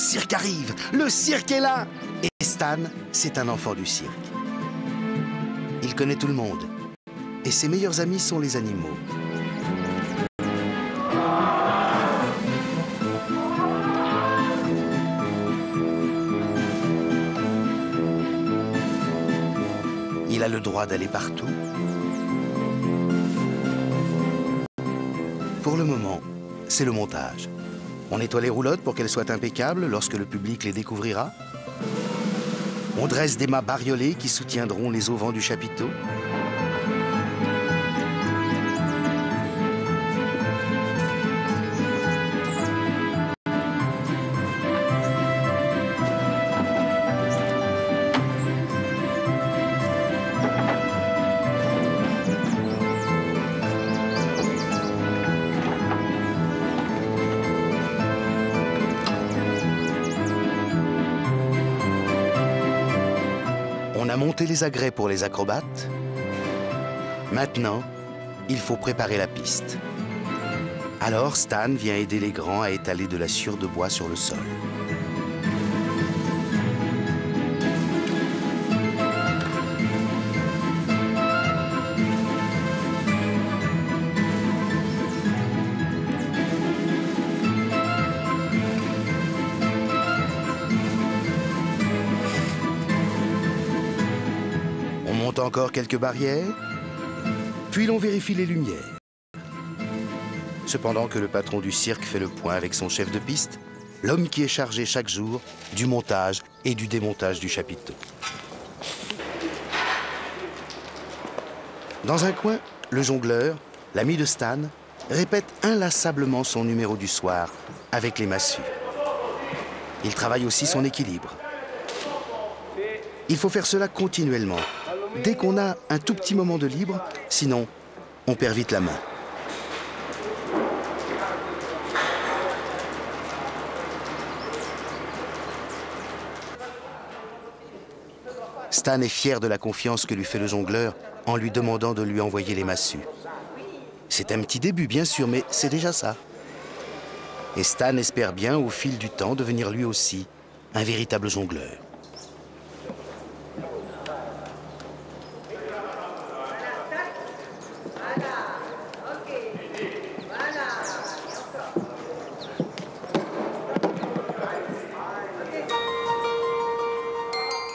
cirque arrive, le cirque est là. Et Stan, c'est un enfant du cirque. Il connaît tout le monde. Et ses meilleurs amis sont les animaux. Il a le droit d'aller partout. Pour le moment, c'est le montage. On nettoie les roulottes pour qu'elles soient impeccables lorsque le public les découvrira. On dresse des mâts bariolés qui soutiendront les auvents du chapiteau. On a monté les agrès pour les acrobates. Maintenant, il faut préparer la piste. Alors Stan vient aider les grands à étaler de la sciure de bois sur le sol. Encore quelques barrières, puis l'on vérifie les lumières. Cependant que le patron du cirque fait le point avec son chef de piste, l'homme qui est chargé chaque jour du montage et du démontage du chapiteau. Dans un coin, le jongleur, l'ami de Stan, répète inlassablement son numéro du soir avec les massues. Il travaille aussi son équilibre. Il faut faire cela continuellement, dès qu'on a un tout petit moment de libre, sinon on perd vite la main. Stan est fier de la confiance que lui fait le jongleur en lui demandant de lui envoyer les massues. C'est un petit début, bien sûr, mais c'est déjà ça. Et Stan espère bien, au fil du temps, devenir lui aussi un véritable jongleur.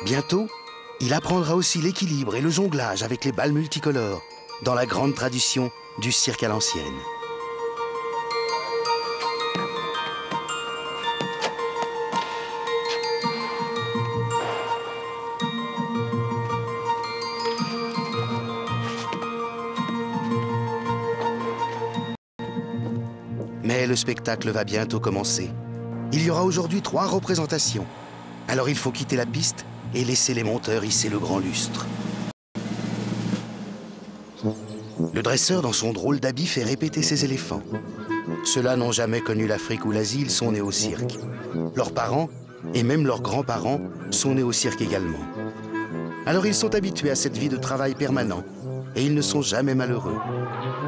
Bientôt, il apprendra aussi l'équilibre et le jonglage avec les balles multicolores, dans la grande tradition du cirque à l'ancienne. Mais le spectacle va bientôt commencer. Il y aura aujourd'hui 3 représentations. Alors il faut quitter la piste et laisser les monteurs hisser le grand lustre. Le dresseur, dans son drôle d'habit, fait répéter ses éléphants. Ceux-là n'ont jamais connu l'Afrique ou l'Asie, ils sont nés au cirque. Leurs parents, et même leurs grands-parents, sont nés au cirque également. Alors ils sont habitués à cette vie de travail permanent, et ils ne sont jamais malheureux.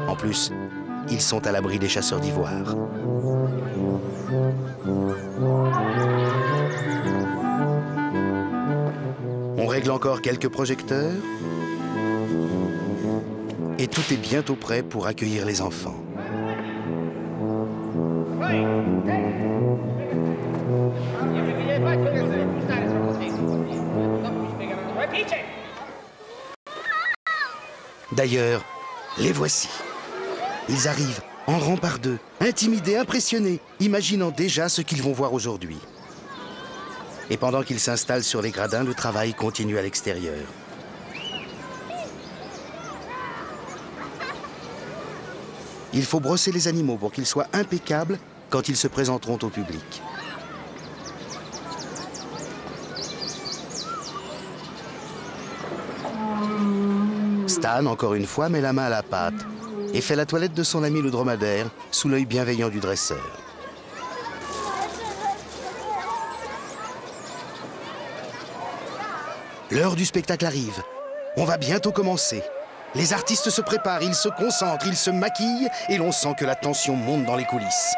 En plus, ils sont à l'abri des chasseurs d'ivoire. On règle encore quelques projecteurs et tout est bientôt prêt pour accueillir les enfants. D'ailleurs, les voici. Ils arrivent en rang par 2, intimidés, impressionnés, imaginant déjà ce qu'ils vont voir aujourd'hui. Et pendant qu'ils s'installent sur les gradins, le travail continue à l'extérieur. Il faut brosser les animaux pour qu'ils soient impeccables quand ils se présenteront au public. Stan, encore une fois, met la main à la pâte et fait la toilette de son ami le dromadaire sous l'œil bienveillant du dresseur. L'heure du spectacle arrive. On va bientôt commencer. Les artistes se préparent, ils se concentrent, ils se maquillent et l'on sent que la tension monte dans les coulisses.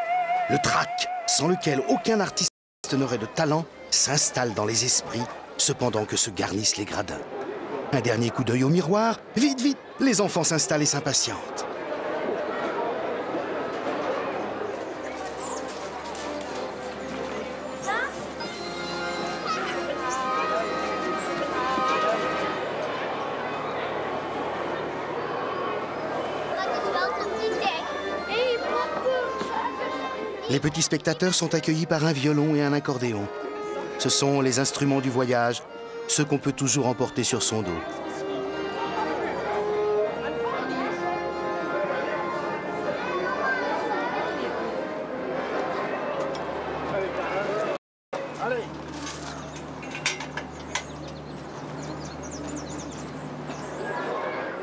Le trac, sans lequel aucun artiste de talent s'installe dans les esprits, cependant que se garnissent les gradins. Un dernier coup d'œil au miroir, vite, vite, les enfants s'installent et s'impatientent. Les petits spectateurs sont accueillis par un violon et un accordéon. Ce sont les instruments du voyage, ceux qu'on peut toujours emporter sur son dos.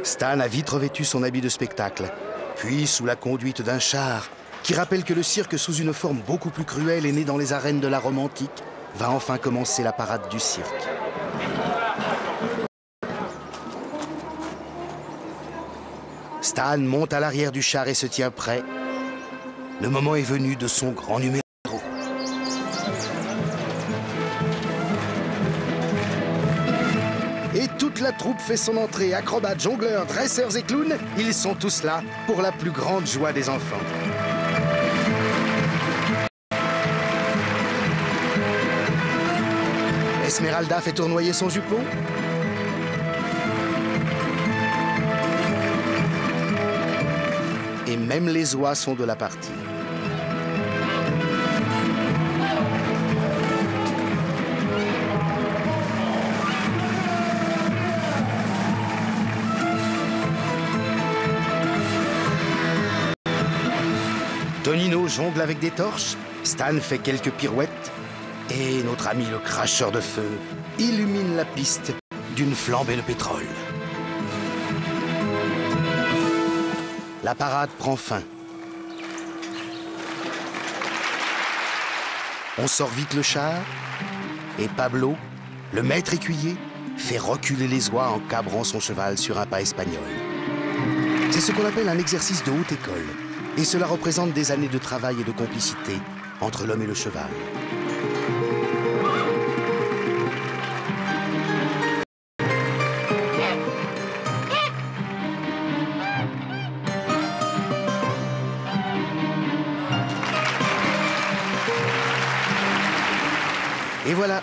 Stan a vite revêtu son habit de spectacle, puis sous la conduite d'un char, qui rappelle que le cirque sous une forme beaucoup plus cruelle est né dans les arènes de la Rome antique, va enfin commencer la parade du cirque. Stan monte à l'arrière du char et se tient prêt. Le moment est venu de son grand numéro. Et toute la troupe fait son entrée. Acrobates, jongleurs, dresseurs et clowns, ils sont tous là pour la plus grande joie des enfants. Esmeralda fait tournoyer son jupon. Et même les oies sont de la partie. Tonino jongle avec des torches, Stan fait quelques pirouettes, et notre ami le cracheur de feu illumine la piste d'une flambée de pétrole. La parade prend fin. On sort vite le char, et Pablo, le maître écuyer, fait reculer les oies en cabrant son cheval sur un pas espagnol. C'est ce qu'on appelle un exercice de haute école, et cela représente des années de travail et de complicité entre l'homme et le cheval. Et voilà,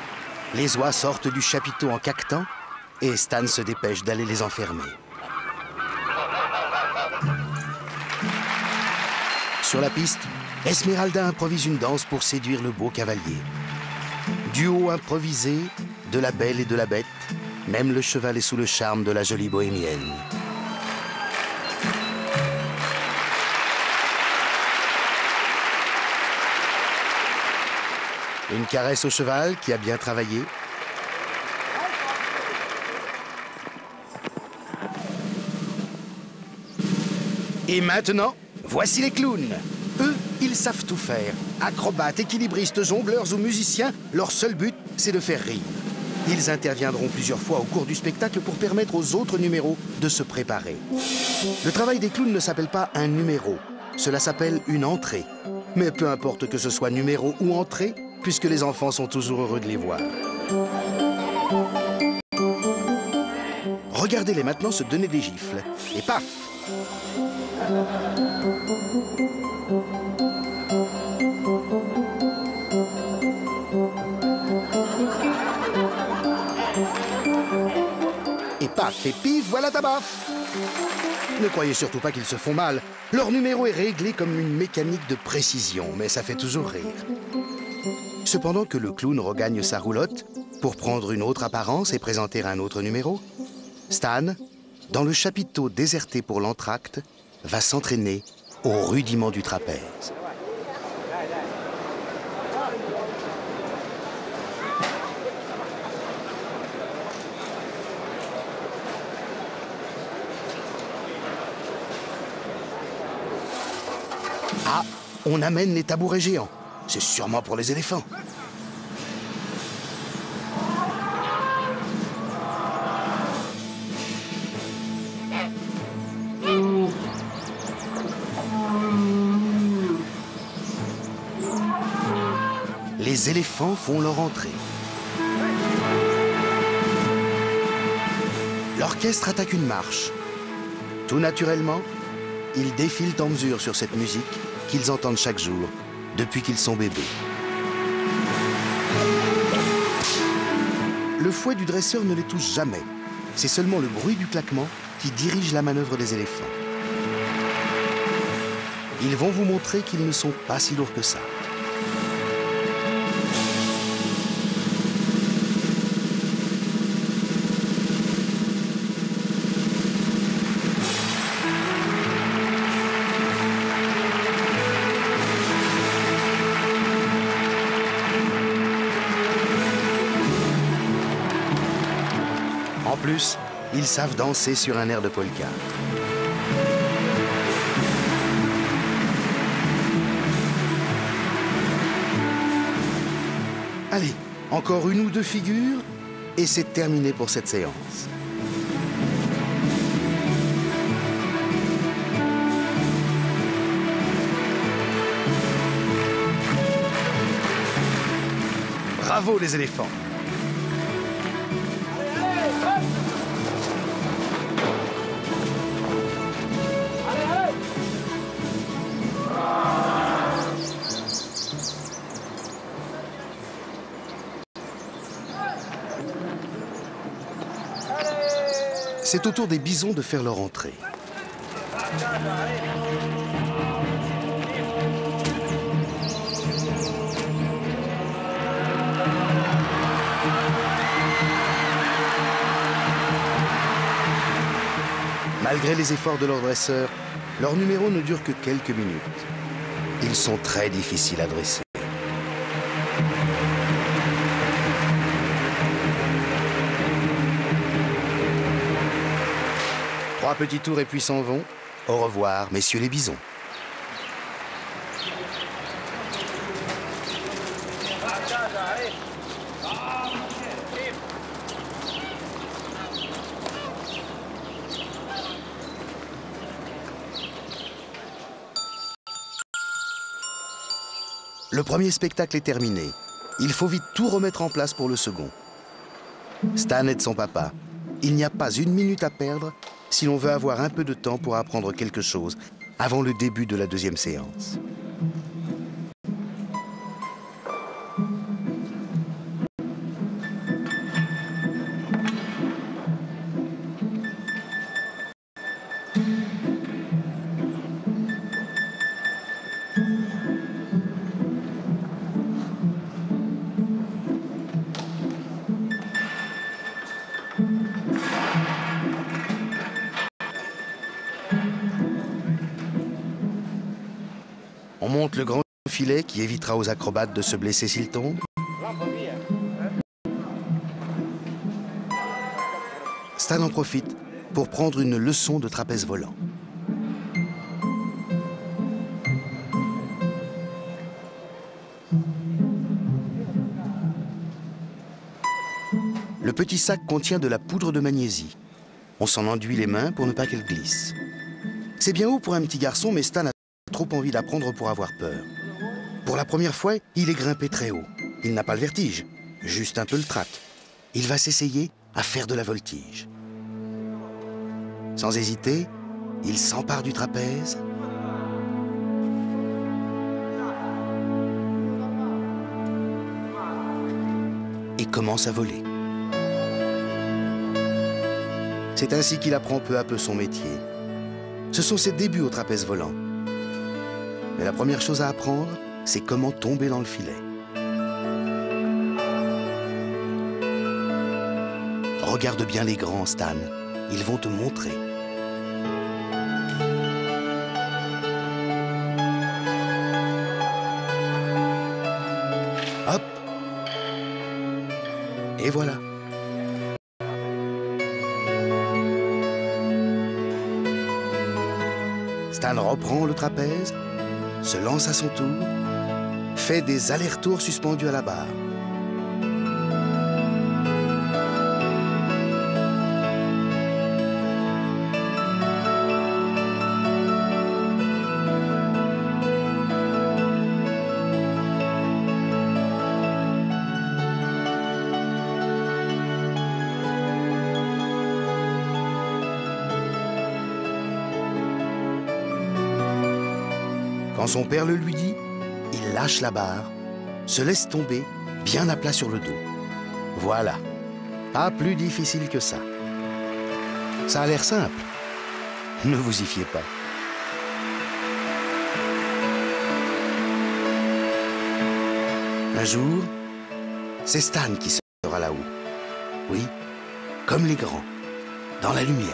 les oies sortent du chapiteau en caquetant et Stan se dépêche d'aller les enfermer. Sur la piste, Esmeralda improvise une danse pour séduire le beau cavalier. Duo improvisé de la belle et de la bête, même le cheval est sous le charme de la jolie bohémienne. Une caresse au cheval qui a bien travaillé. Et maintenant, voici les clowns. Eux, ils savent tout faire. Acrobates, équilibristes, jongleurs ou musiciens, leur seul but, c'est de faire rire. Ils interviendront plusieurs fois au cours du spectacle pour permettre aux autres numéros de se préparer. Le travail des clowns ne s'appelle pas un numéro, cela s'appelle une entrée. Mais peu importe que ce soit numéro ou entrée, puisque les enfants sont toujours heureux de les voir. Regardez-les maintenant se donner des gifles. Et paf! Et paf et pif, voilà ta baffe! Ne croyez surtout pas qu'ils se font mal. Leur numéro est réglé comme une mécanique de précision, mais ça fait toujours rire. Cependant que le clown regagne sa roulotte pour prendre une autre apparence et présenter un autre numéro, Stan, dans le chapiteau déserté pour l'entracte, va s'entraîner au rudiment du trapèze. Ah, on amène les tabourets géants. C'est sûrement pour les éléphants. Les les éléphants font leur entrée. L'orchestre attaque une marche. Tout naturellement, ils défilent en mesure sur cette musique qu'ils entendent chaque jour, depuis qu'ils sont bébés. Le fouet du dresseur ne les touche jamais. C'est seulement le bruit du claquement qui dirige la manœuvre des éléphants. Ils vont vous montrer qu'ils ne sont pas si lourds que ça. En plus, ils savent danser sur un air de polka. Allez, encore une ou deux figures et c'est terminé pour cette séance. Bravo les éléphants! C'est au tour des bisons de faire leur entrée. Malgré les efforts de leur dresseur, leur numéro ne dure que quelques minutes. Ils sont très difficiles à dresser. Trois petits tours et puis s'en vont. Au revoir, messieurs les bisons. Le premier spectacle est terminé. Il faut vite tout remettre en place pour le second. Stan aide son papa. Il n'y a pas une minute à perdre si l'on veut avoir un peu de temps pour apprendre quelque chose avant le début de la deuxième séance. On monte le grand filet qui évitera aux acrobates de se blesser s'ils tombent. Stan en profite pour prendre une leçon de trapèze volant. Le petit sac contient de la poudre de magnésie. On s'en enduit les mains pour ne pas qu'elle glisse. C'est bien haut pour un petit garçon, mais Stan a trop envie d'apprendre pour avoir peur. Pour la première fois, il est grimpé très haut. Il n'a pas le vertige, juste un peu le trac. Il va s'essayer à faire de la voltige. Sans hésiter, il s'empare du trapèze. Et commence à voler. C'est ainsi qu'il apprend peu à peu son métier. Ce sont ses débuts au trapèze volant. Mais la première chose à apprendre, c'est comment tomber dans le filet. Regarde bien les grands, Stan. Ils vont te montrer. Hop! Et voilà. Stan reprend le trapèze, se lance à son tour, fait des allers-retours suspendus à la barre. Quand son père le lui dit, il lâche la barre, se laisse tomber bien à plat sur le dos. Voilà, pas plus difficile que ça. Ça a l'air simple. Ne vous y fiez pas. Un jour, c'est Stan qui sera là-haut. Oui, comme les grands, dans la lumière.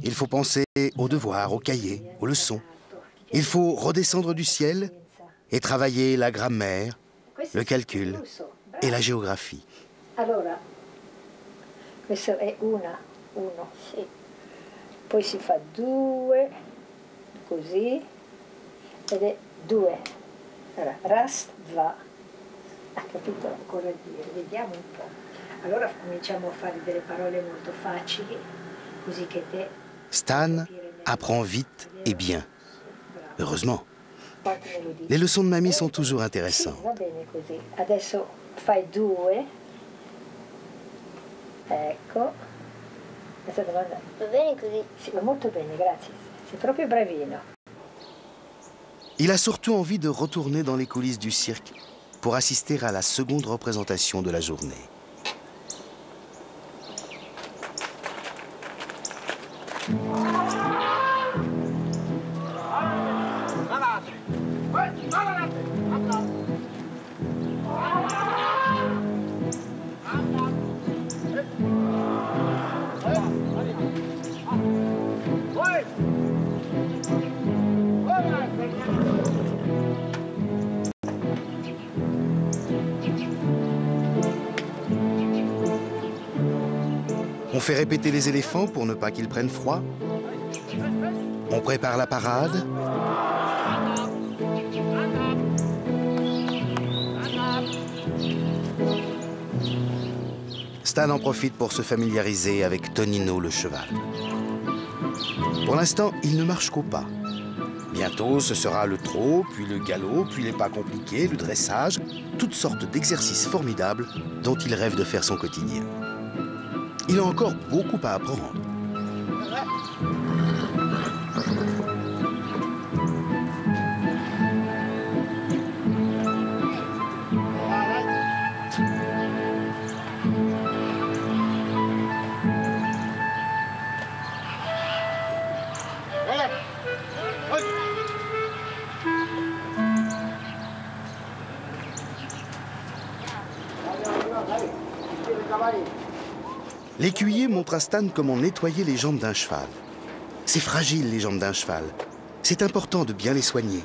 Il faut penser aux devoirs, aux cahiers, aux leçons. Il faut redescendre du ciel et travailler la grammaire, le calcul et la géographie. Allora, questo è uno, sì. Poi si fa 2, così, ed è 2. Allora, ras, va. Ha capito cosa dire? Vediamo un po'. Allora cominciamo a fare delle parole molto facili, così che te... Stan apprend vite et bien. Heureusement. Les leçons de mamie sont toujours intéressantes. Sì, va bene così. Adesso fai 2. Ecco. Questa domanda... Va bene così? Sì, va molto bene, grazie. Sei proprio bravino. Il a surtout envie de retourner dans les coulisses du cirque pour assister à la seconde représentation de la journée. On fait répéter les éléphants pour ne pas qu'ils prennent froid. On prépare la parade. Stan en profite pour se familiariser avec Tonino le cheval. Pour l'instant, il ne marche qu'au pas. Bientôt, ce sera le trot, puis le galop, puis les pas compliqués, le dressage, toutes sortes d'exercices formidables dont il rêve de faire son quotidien. Il a encore beaucoup à apprendre. L'écuyer montre à Stan comment nettoyer les jambes d'un cheval. C'est fragile, les jambes d'un cheval. C'est important de bien les soigner.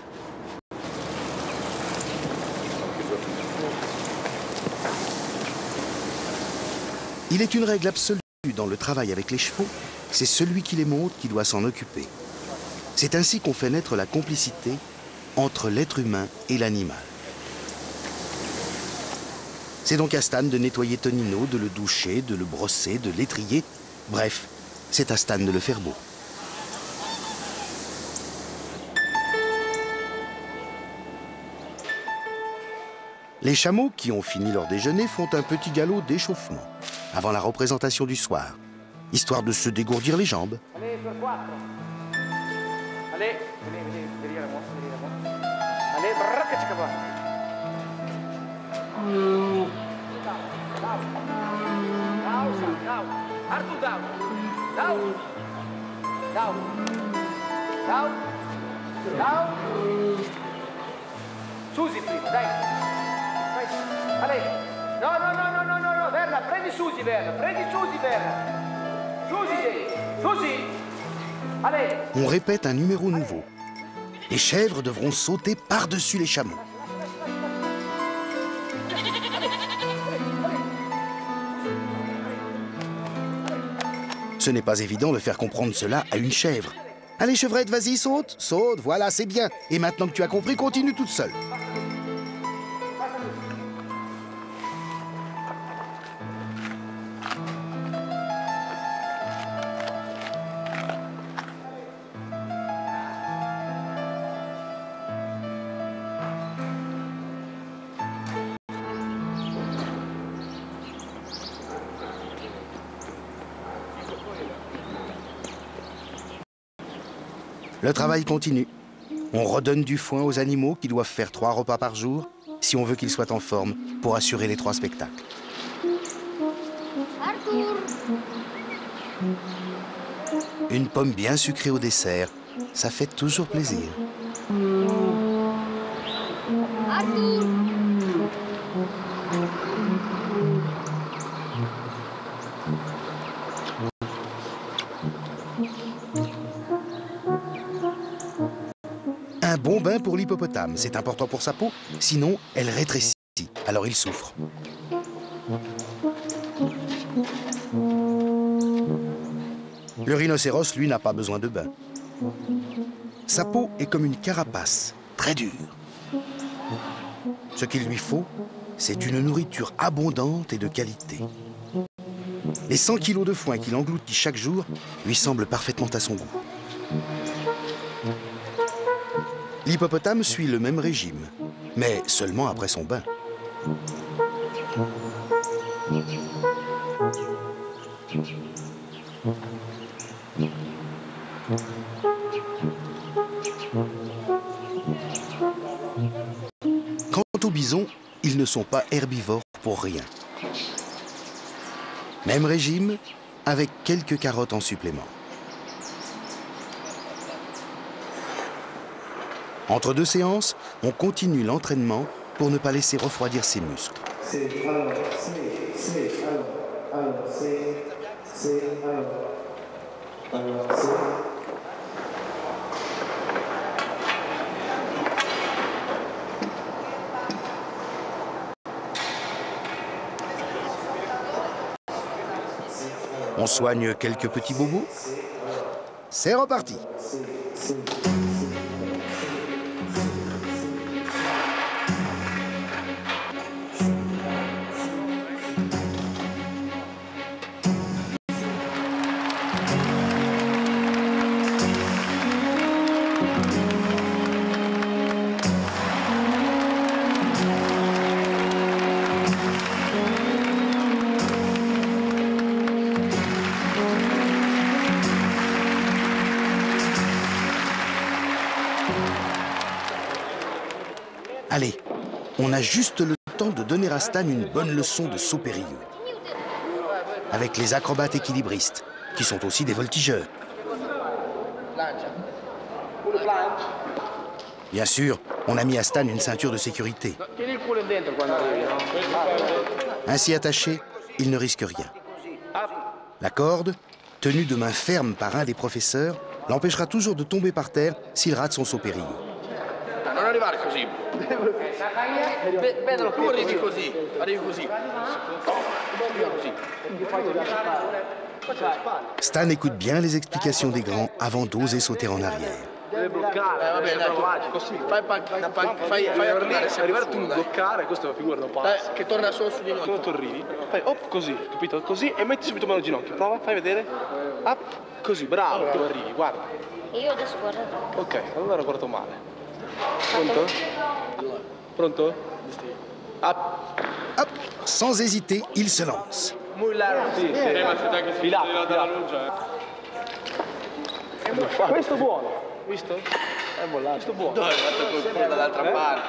Il est une règle absolue dans le travail avec les chevaux, c'est celui qui les monte qui doit s'en occuper. C'est ainsi qu'on fait naître la complicité entre l'être humain et l'animal. C'est donc à Stan de nettoyer Tonino, de le doucher, de le brosser, de l'étriller. Bref, c'est à Stan de le faire beau. Les chameaux qui ont fini leur déjeuner font un petit galop d'échauffement avant la représentation du soir, histoire de se dégourdir les jambes. Allez, sur 4. Allez, venez, la mossa. Allez, bracca, Down. Arthur, down. Down. Down. Down. Down. Susi prima, dai. Dai. Allez. No, no, no, no, no, no, no, Verna, prendi Susi, Verna. Prendi Susi, Verna. Susi, Susi. Allez. On répète un numéro nouveau. Les chèvres devront sauter par-dessus les chameaux. Ce n'est pas évident de faire comprendre cela à une chèvre. Allez, chevrette, vas-y, saute. Saute, voilà, c'est bien. Et maintenant que tu as compris, continue toute seule. Le travail continue. On redonne du foin aux animaux qui doivent faire 3 repas par jour si on veut qu'ils soient en forme pour assurer les 3 spectacles. Arthur. Une pomme bien sucrée au dessert, ça fait toujours plaisir. Arthur. Un bon bain pour l'hippopotame, c'est important pour sa peau, sinon elle rétrécit, alors il souffre. Le rhinocéros, lui, n'a pas besoin de bain. Sa peau est comme une carapace, très dure. Ce qu'il lui faut, c'est une nourriture abondante et de qualité. Les 100 kilos de foin qu'il engloutit chaque jour lui semblent parfaitement à son goût. L'hippopotame suit le même régime, mais seulement après son bain. Quant aux bisons, ils ne sont pas herbivores pour rien. Même régime, avec quelques carottes en supplément. Entre 2 séances, on continue l'entraînement pour ne pas laisser refroidir ses muscles. On soigne quelques petits bobos. C'est reparti. Allez, on a juste le temps de donner à Stan une bonne leçon de saut périlleux. Avec les acrobates équilibristes, qui sont aussi des voltigeurs. Bien sûr, on a mis à Stan une ceinture de sécurité. Ainsi attaché, il ne risque rien. La corde, tenue de main ferme par un des professeurs, l'empêchera toujours de tomber par terre s'il rate son saut périlleux. Non arrivare così. Vedono, tu arrivi così, così. Stan écoute bien les explications des grands avant d'oser sauter en arrière. Vabbè, dai, così. Fai arrivare tu bloccare, questa è una figura da pazzo. Che torna solo su ginocchio. Quando tu arrivi, fai hop così, capito? Così e metti subito mano al ginocchio. Prova, fai vedere. Up, così, bravo, tu arrivi, guarda. Io adesso guardo. Ok, allora guardo male. Pronto? Pronto? Up. Hop, sans hésiter, il se lance. Muy largo. Sì, ma siete anche sfilati dalla luce. Questo buono, visto? È mollato. Questo buono. Dove è andato col culo dall'altra parte?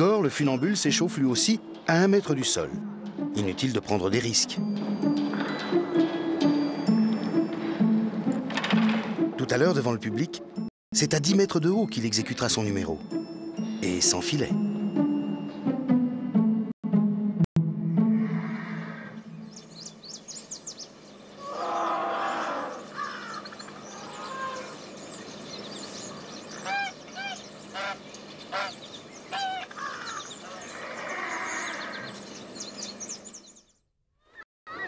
Igor, le funambule, s'échauffe lui aussi à 1 mètre du sol. Inutile de prendre des risques. Tout à l'heure, devant le public, c'est à 10 mètres de haut qu'il exécutera son numéro. Et sans filet.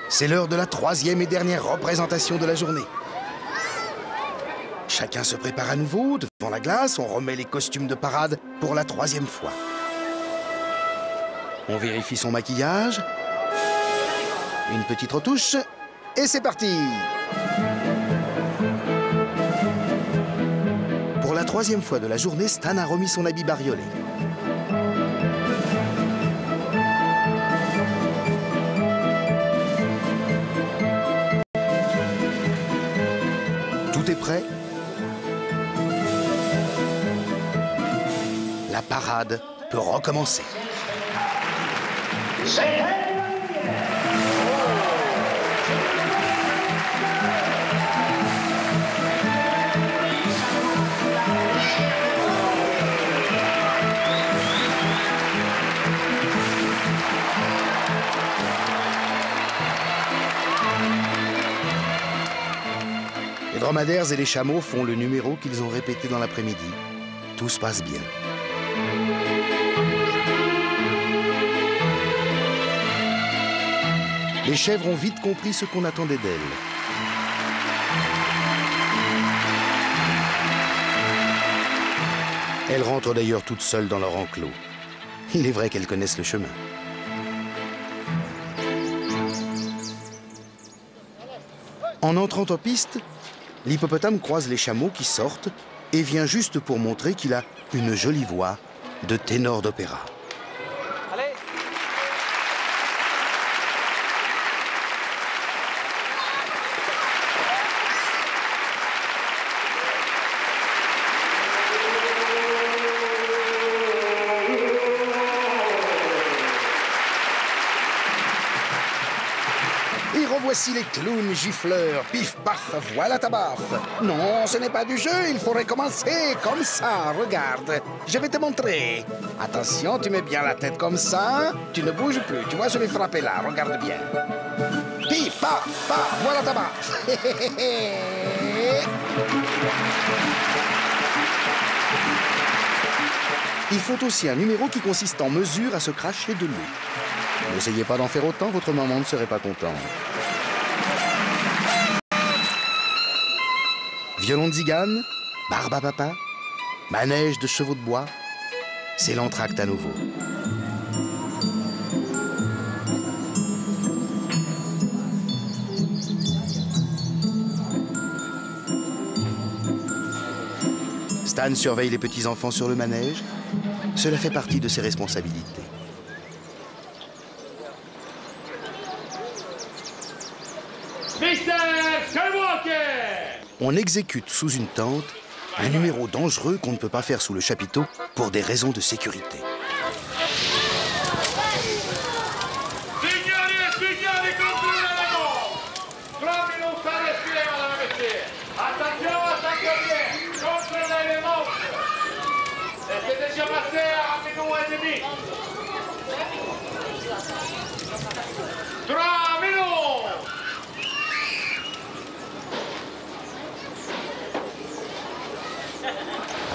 C'est l'heure de la 3e et dernière représentation de la journée. Chacun se prépare à nouveau, devant la glace, on remet les costumes de parade pour la 3e fois. On vérifie son maquillage, une petite retouche, et c'est parti! Pour la 3e fois de la journée, Stan a remis son habit bariolé. Tout est prêt. La parade peut recommencer. Les dromadaires et les chameaux font le numéro qu'ils ont répété dans l'après-midi. Tout se passe bien. Les chèvres ont vite compris ce qu'on attendait d'elles. Elles rentrent d'ailleurs toutes seules dans leur enclos. Il est vrai qu'elles connaissent le chemin. En entrant en piste, l'hippopotame croise les chameaux qui sortent et vient juste pour montrer qu'il a une jolie voix de ténor d'opéra. Allez. Et revoici les clowns gifleurs, pif paf, voilà ta baffe. Non, ce n'est pas du jeu, il faut recommencer comme ça, regarde. Je vais te montrer. Attention, tu mets bien la tête comme ça, tu ne bouges plus, tu vois, je vais frapper là, regarde bien. Pif paf, paf, voilà ta baffe. Ils font aussi un numéro qui consiste en mesure à se cracher de l'eau. N'essayez pas d'en faire autant, votre maman ne serait pas contente. Violon de zigane, barbe à papa, manège de chevaux de bois, c'est l'entracte à nouveau. Stan surveille les petits-enfants sur le manège. Cela fait partie de ses responsabilités. On exécute sous une tente un numéro dangereux qu'on ne peut pas faire sous le chapiteau pour des raisons de sécurité.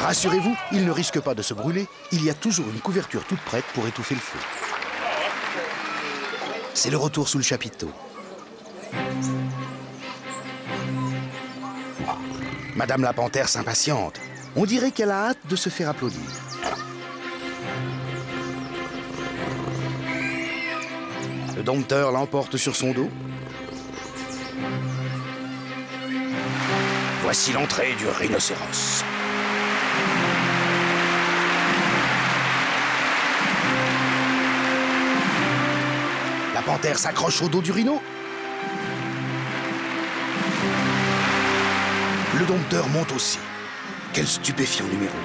Rassurez-vous, il ne risque pas de se brûler. Il y a toujours une couverture toute prête pour étouffer le feu. C'est le retour sous le chapiteau. Madame la panthère s'impatiente. On dirait qu'elle a hâte de se faire applaudir. Le dompteur l'emporte sur son dos. Voici l'entrée du rhinocéros. La panthère s'accroche au dos du rhino. Le dompteur monte aussi. Quel stupéfiant numéro.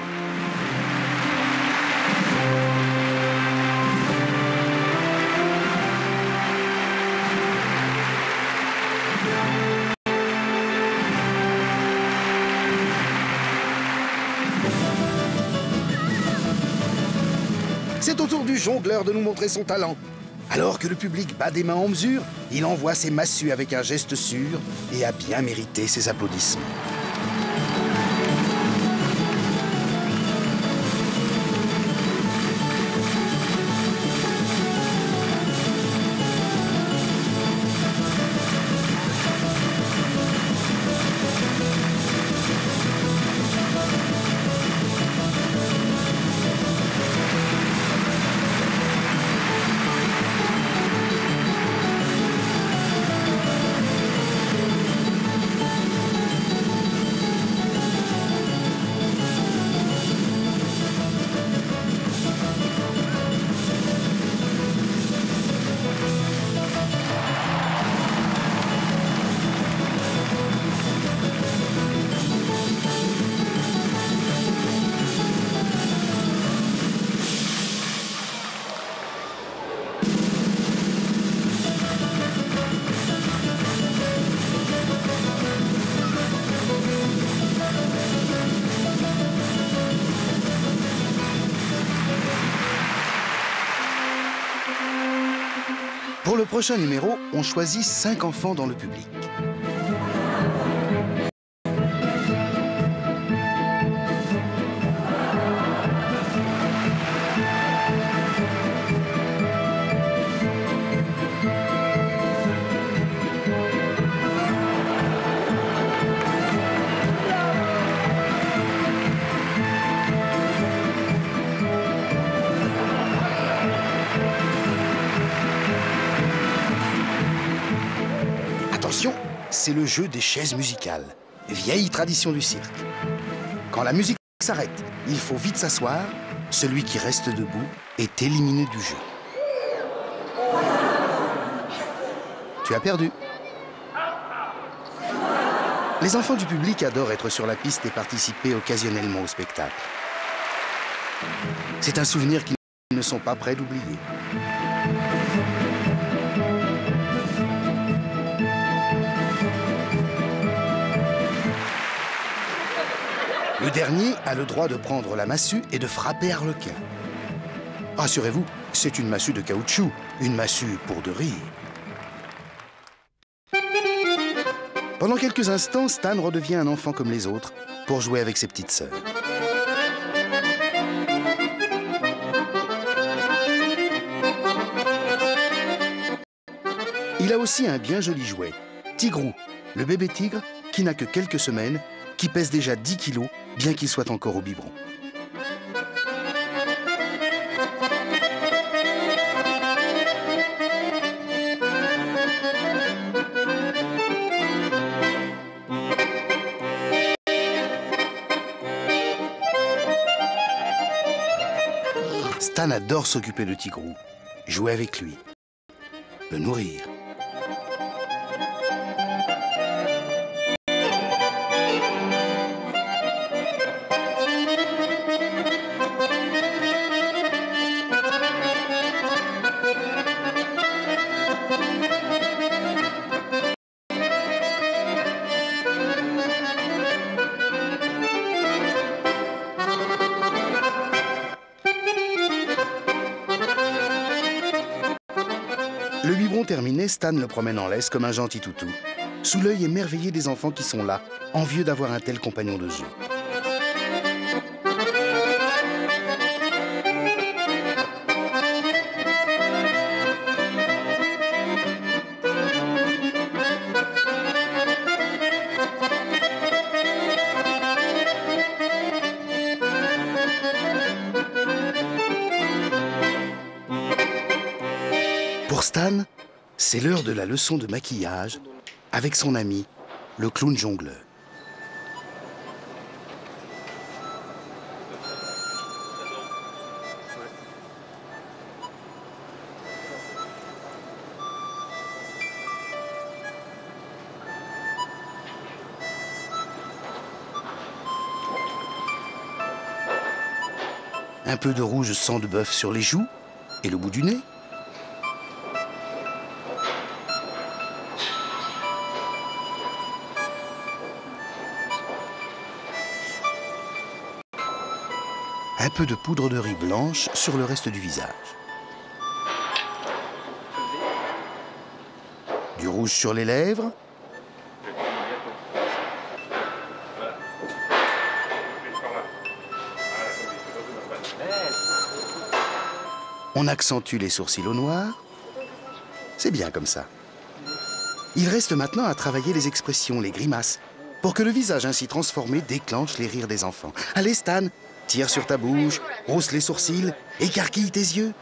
C'est au tour du jongleur de nous montrer son talent. Alors que le public bat des mains en mesure, il envoie ses massues avec un geste sûr et a bien mérité ses applaudissements. Pour le prochain numéro, on choisit 5 enfants dans le public. Attention, c'est le jeu des chaises musicales, vieille tradition du cirque. Quand la musique s'arrête, il faut vite s'asseoir. Celui qui reste debout est éliminé du jeu. Tu as perdu. Les enfants du public adorent être sur la piste et participer occasionnellement au spectacle. C'est un souvenir qu'ils ne sont pas prêts d'oublier. Le dernier a le droit de prendre la massue et de frapper Arlequin. Rassurez-vous, c'est une massue de caoutchouc, une massue pour de rire. Pendant quelques instants, Stan redevient un enfant comme les autres pour jouer avec ses petites sœurs. Il a aussi un bien joli jouet, Tigrou, le bébé tigre qui n'a que quelques semaines, qui pèse déjà 10 kilos, bien qu'il soit encore au biberon. Stan adore s'occuper de Tigrou, jouer avec lui, le nourrir. Le biberon terminé, Stan le promène en laisse comme un gentil toutou, sous l'œil émerveillé des enfants qui sont là, envieux d'avoir un tel compagnon de jeu. Pour Stan, c'est l'heure de la leçon de maquillage avec son ami, le clown jongleur. Un peu de rouge sang de bœuf sur les joues et le bout du nez. un peu de poudre de riz blanche sur le reste du visage. Du rouge sur les lèvres. On accentue les sourcils au noir. C'est bien comme ça. Il reste maintenant à travailler les expressions, les grimaces, pour que le visage ainsi transformé déclenche les rires des enfants. Allez Stan, tire sur ta bouche, hausse les sourcils, écarquille tes yeux.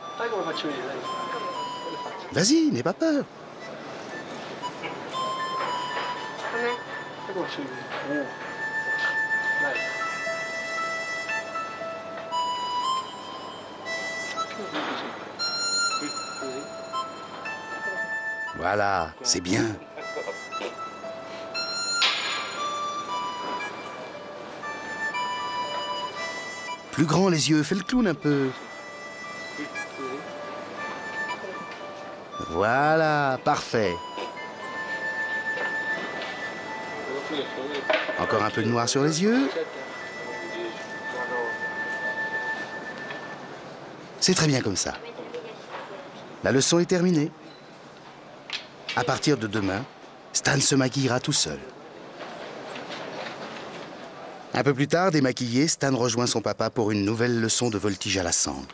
Vas-y, n'aie pas peur. Voilà, c'est bien. Plus grand les yeux, fais le clown un peu. Voilà, parfait. Encore un peu de noir sur les yeux. C'est très bien comme ça. La leçon est terminée. À partir de demain, Stan se maquillera tout seul. Un peu plus tard, démaquillé, Stan rejoint son papa pour une nouvelle leçon de voltige à la sangle.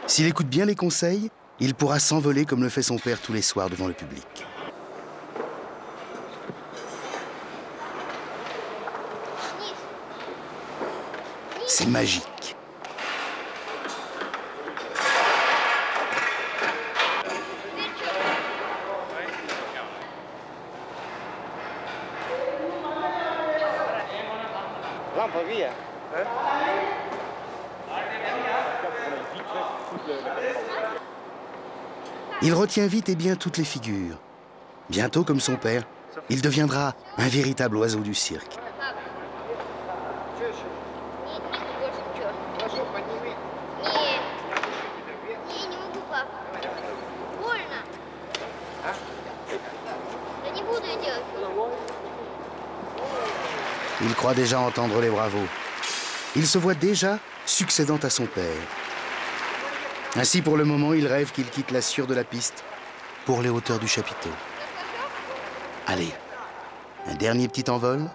S'il écoute bien les conseils, il pourra s'envoler comme le fait son père tous les soirs devant le public. C'est magique. Il retient vite et bien toutes les figures. Bientôt, comme son père, il deviendra un véritable oiseau du cirque. Il croit déjà entendre les bravos. Il se voit déjà succédant à son père. Ainsi, pour le moment, il rêve qu'il quitte la sûre de la piste pour les hauteurs du chapiteau. Allez, un dernier petit envol.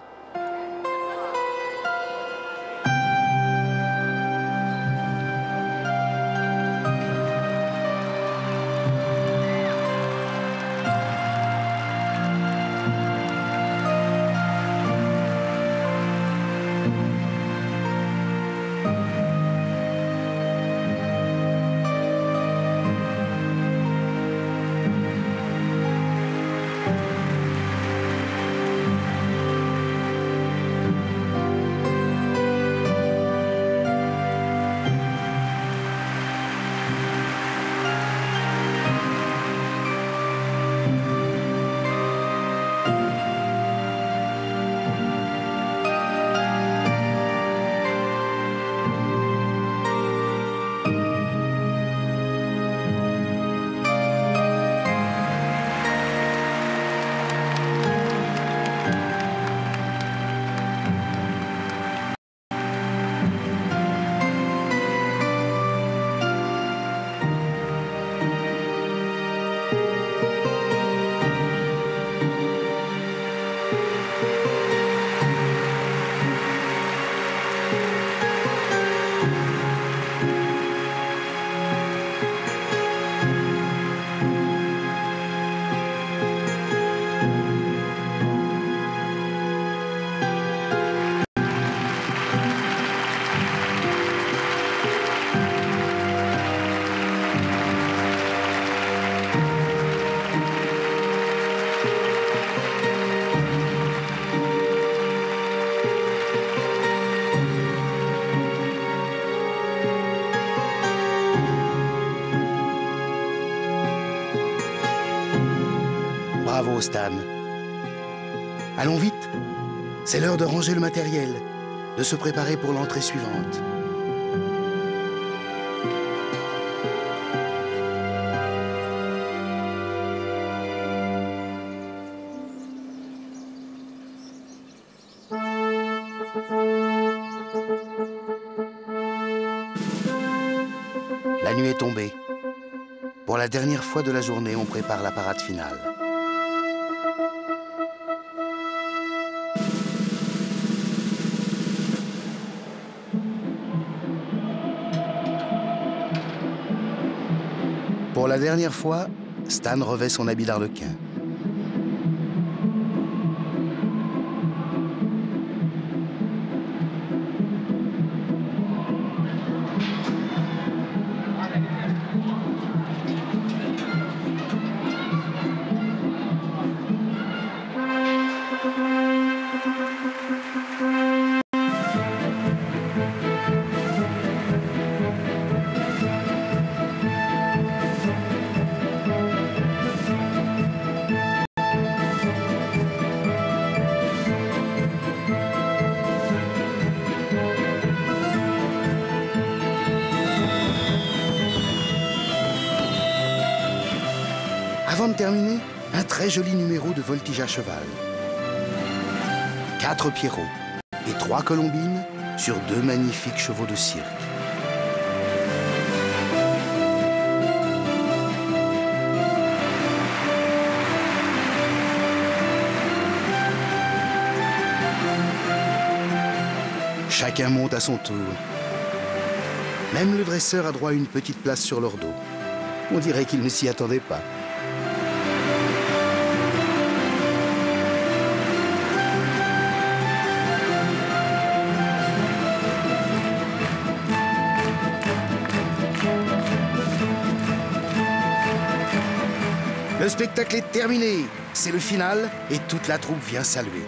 Bravo, Stan. Allons vite. C'est l'heure de ranger le matériel. de se préparer pour l'entrée suivante. La nuit est tombée. Pour la dernière fois de la journée, on prépare la parade finale. Pour la dernière fois, Stan revêt son habit d'arlequin. Avant de terminer, un très joli numéro de voltige à cheval. 4 pierrots et 3 colombines sur 2 magnifiques chevaux de cirque. Chacun monte à son tour. Même le dresseur a droit à une petite place sur leur dos. On dirait qu'il ne s'y attendait pas. Le spectacle est terminé, c'est le final et toute la troupe vient saluer.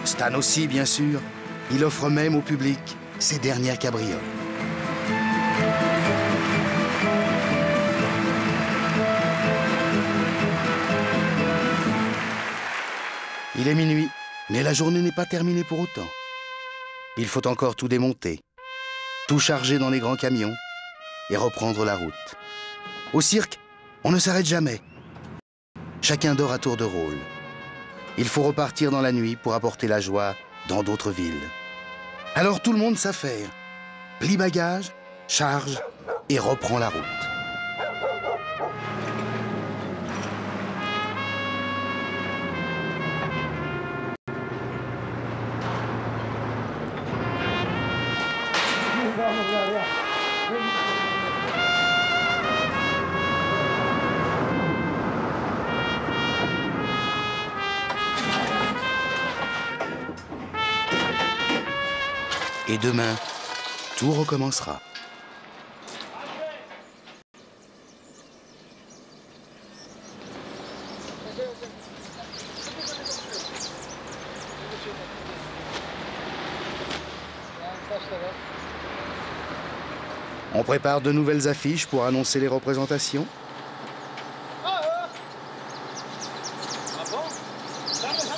Stan aussi, bien sûr, il offre même au public ses dernières cabrioles. Il est minuit, mais la journée n'est pas terminée pour autant. Il faut encore tout démonter, tout charger dans les grands camions et reprendre la route. Au cirque, on ne s'arrête jamais. Chacun dort à tour de rôle. Il faut repartir dans la nuit pour apporter la joie dans d'autres villes. Alors tout le monde s'affaire, plie bagages, charge et reprend la route. Et demain, tout recommencera. On prépare de nouvelles affiches pour annoncer les représentations.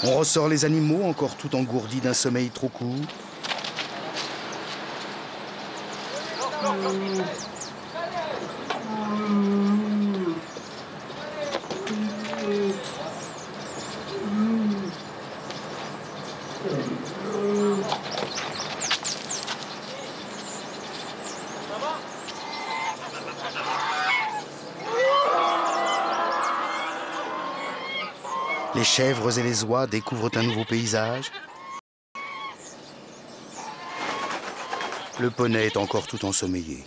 On ressort les animaux encore tout engourdis d'un sommeil trop court. Les chèvres et les oies découvrent un nouveau paysage. Le poney est encore tout ensommeillé.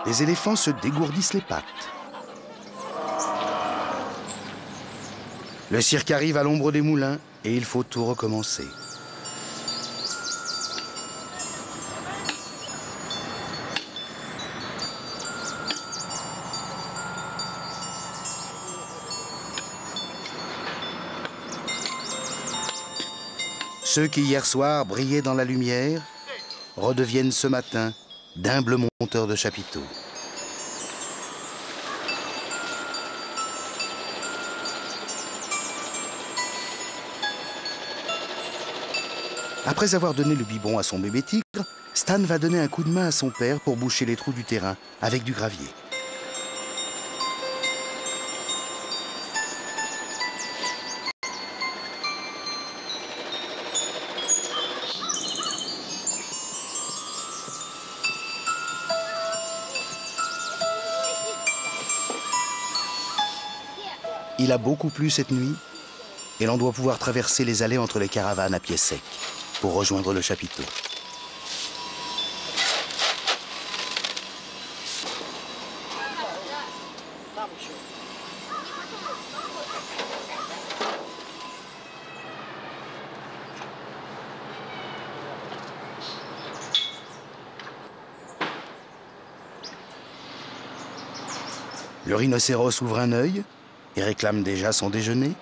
Les éléphants se dégourdissent les pattes. Le cirque arrive à l'ombre des moulins et il faut tout recommencer. Ceux qui hier soir brillaient dans la lumière redeviennent ce matin d'humbles monteurs de chapiteaux. Après avoir donné le biberon à son bébé tigre, Stan va donner un coup de main à son père pour boucher les trous du terrain avec du gravier. Il a beaucoup plu cette nuit et l'on doit pouvoir traverser les allées entre les caravanes à pied sec pour rejoindre le chapiteau. Le rhinocéros ouvre un œil et réclame déjà son déjeuner.